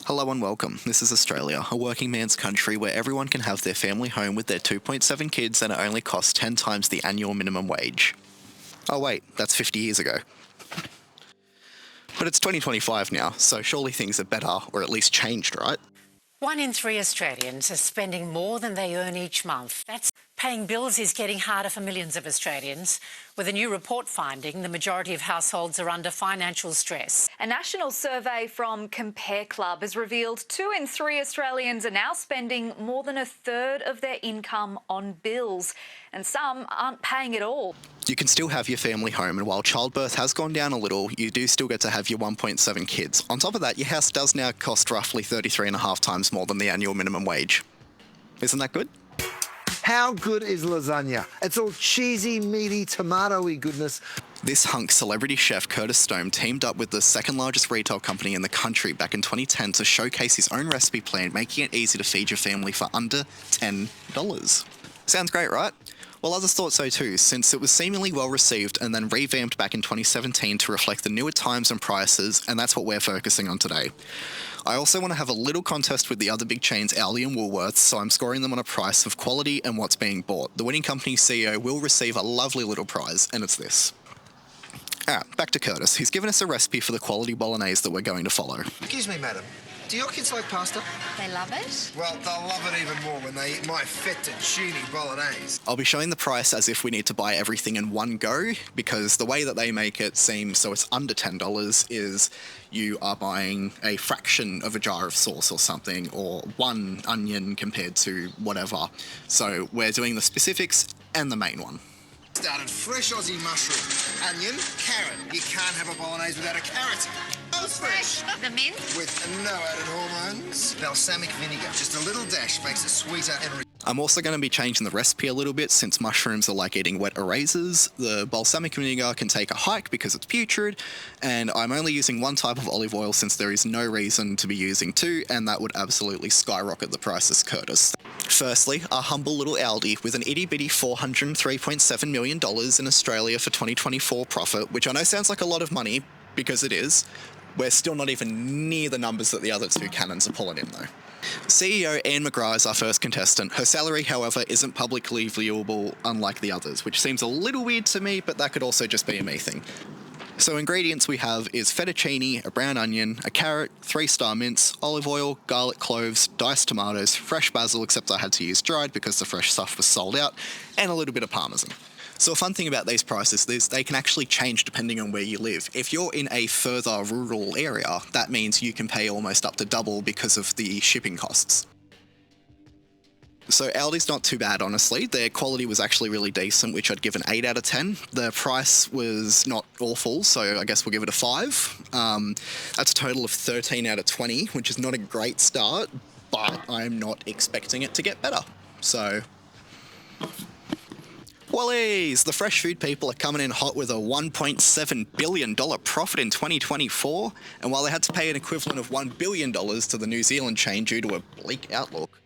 Hello and welcome. This is Australia, a working man's country where everyone can have their family home with their 2.7 kids and it only costs 10 times the annual minimum wage. Oh wait, that's 50 years ago. But it's 2025 now, so surely things are better, or at least changed, right? 1 in 3 Australians are spending more than they earn each month. That's paying bills is getting harder for millions of Australians. With a new report finding, the majority of households are under financial stress. A national survey from Compare Club has revealed 2 in 3 Australians are now spending more than a third of their income on bills, and some aren't paying at all. You can still have your family home, and while childbirth has gone down a little, you do still get to have your 1.7 kids. On top of that, your house does now cost roughly 33.5 times more than the annual minimum wage. Isn't that good? How good is lasagna? It's all cheesy, meaty, tomatoey goodness. This hunk celebrity chef Curtis Stone teamed up with the second largest retail company in the country back in 2010 to showcase his own recipe plan, making it easy to feed your family for under $10. Sounds great, right? Well, others thought so too, since it was seemingly well received and then revamped back in 2017 to reflect the newer times and prices, and that's what we're focusing on today. I also want to have a little contest with the other big chains, Aldi and Woolworths, so I'm scoring them on a price of quality and what's being bought. The winning company's CEO will receive a lovely little prize, and it's this. Alright, back to Curtis. He's given us a recipe for the quality bolognese that we're going to follow. Excuse me, madam. Do your kids like pasta? They love it. Well, they'll love it even more when they eat my fettuccine bolognese. I'll be showing the price as if we need to buy everything in one go, because the way that they make it seem so it's under $10 is you are buying a fraction of a jar of sauce or something, or one onion compared to whatever. So we're doing the specifics and the main one. Started fresh Aussie mushroom, onion, carrot. You can't have a bolognese without a carrot. Both fresh. The mint? With no added hormones. Balsamic vinegar. Just a little dash makes it sweeter and rich. I'm also going to be changing the recipe a little bit since mushrooms are like eating wet erasers. The balsamic vinegar can take a hike because it's putrid, and I'm only using one type of olive oil since there is no reason to be using two, and that would absolutely skyrocket the prices, Curtis. Firstly, our humble little Aldi with an itty-bitty $403.7 million in Australia for 2024 profit, which I know sounds like a lot of money, because it is. We're still not even near the numbers that the other two cannons are pulling in, though. CEO Anne McGrath is our first contestant. Her salary, however, isn't publicly viewable, unlike the others, which seems a little weird to me, but that could also just be a me thing. So ingredients we have is fettuccine, a brown onion, a carrot, 3-star mince, olive oil, garlic cloves, diced tomatoes, fresh basil, except I had to use dried because the fresh stuff was sold out, and a little bit of parmesan. So a fun thing about these prices is they can actually change depending on where you live. If you're in a further rural area, that means you can pay almost up to double because of the shipping costs. So Aldi's not too bad, honestly. Their quality was actually really decent, which I'd give an 8 out of 10. The price was not awful, so I guess we'll give it a 5. That's a total of 13 out of 20, which is not a great start, but I'm not expecting it to get better. So Wallies! The fresh food people are coming in hot with a $1.7 billion profit in 2024, and while they had to pay an equivalent of $1 billion to the New Zealand chain due to a bleak outlook,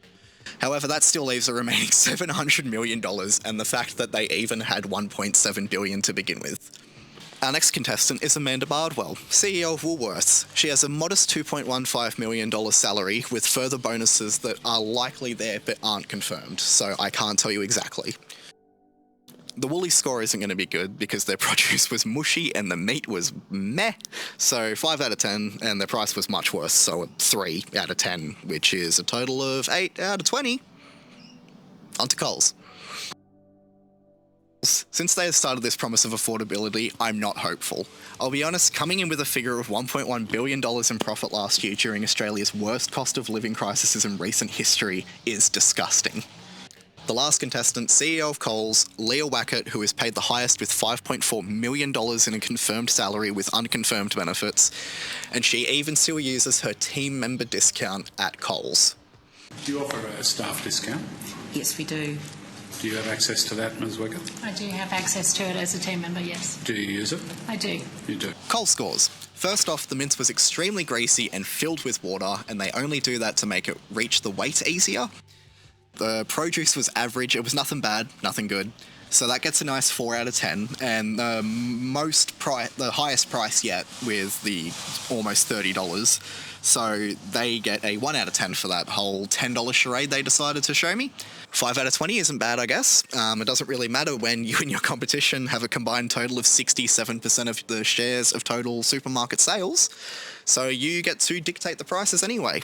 however, that still leaves a remaining $700 million, and the fact that they even had $1.7 billion to begin with. Our next contestant is Amanda Bardwell, CEO of Woolworths. She has a modest $2.15 million salary with further bonuses that are likely there but aren't confirmed, so I can't tell you exactly. The Woolies score isn't going to be good because their produce was mushy and the meat was meh, so 5 out of 10, and their price was much worse, so a 3 out of 10, which is a total of 8 out of 20. On to Coles. Since they have started this promise of affordability, I'm not hopeful. I'll be honest, coming in with a figure of $1.1 billion in profit last year during Australia's worst cost of living crisis in recent history is disgusting. The last contestant, CEO of Coles, Leah Wackett, who is paid the highest with $5.4 million in a confirmed salary with unconfirmed benefits, and she even still uses her team member discount at Coles. Do you offer a staff discount? Yes, we do. Do you have access to that, Ms Wackett? I do have access to it as a team member, yes. Do you use it? I do. You do. Coles scores. First off, the mince was extremely greasy and filled with water, and they only do that to make it reach the weight easier. The produce was average. It was nothing bad, nothing good. So that gets a nice 4 out of 10, and the highest price yet with the almost $30. So they get a 1 out of 10 for that whole $10 charade they decided to show me. 5 out of 20 isn't bad, I guess. It doesn't really matter when you and your competition have a combined total of 67% of the shares of total supermarket sales. So you get to dictate the prices anyway.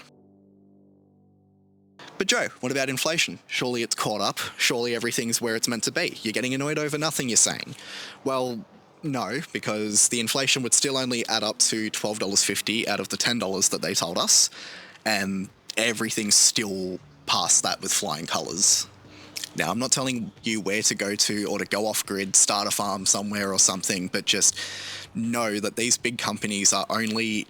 But Joe, what about inflation? Surely it's caught up. Surely everything's where it's meant to be. You're getting annoyed over nothing, you're saying. Well, no, because the inflation would still only add up to $12.50 out of the $10 that they told us, and everything's still past that with flying colours. Now, I'm not telling you where to go to or to go off-grid, start a farm somewhere or something, but just know that these big companies are only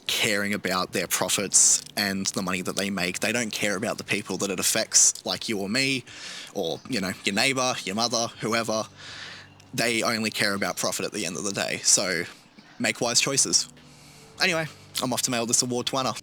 caring about their profits and the money that they make. They don't care about the people that it affects, like you or me, or, you know, your neighbour, your mother, whoever. They only care about profit at the end of the day. So make wise choices. Anyway, I'm off to mail this award to Anna.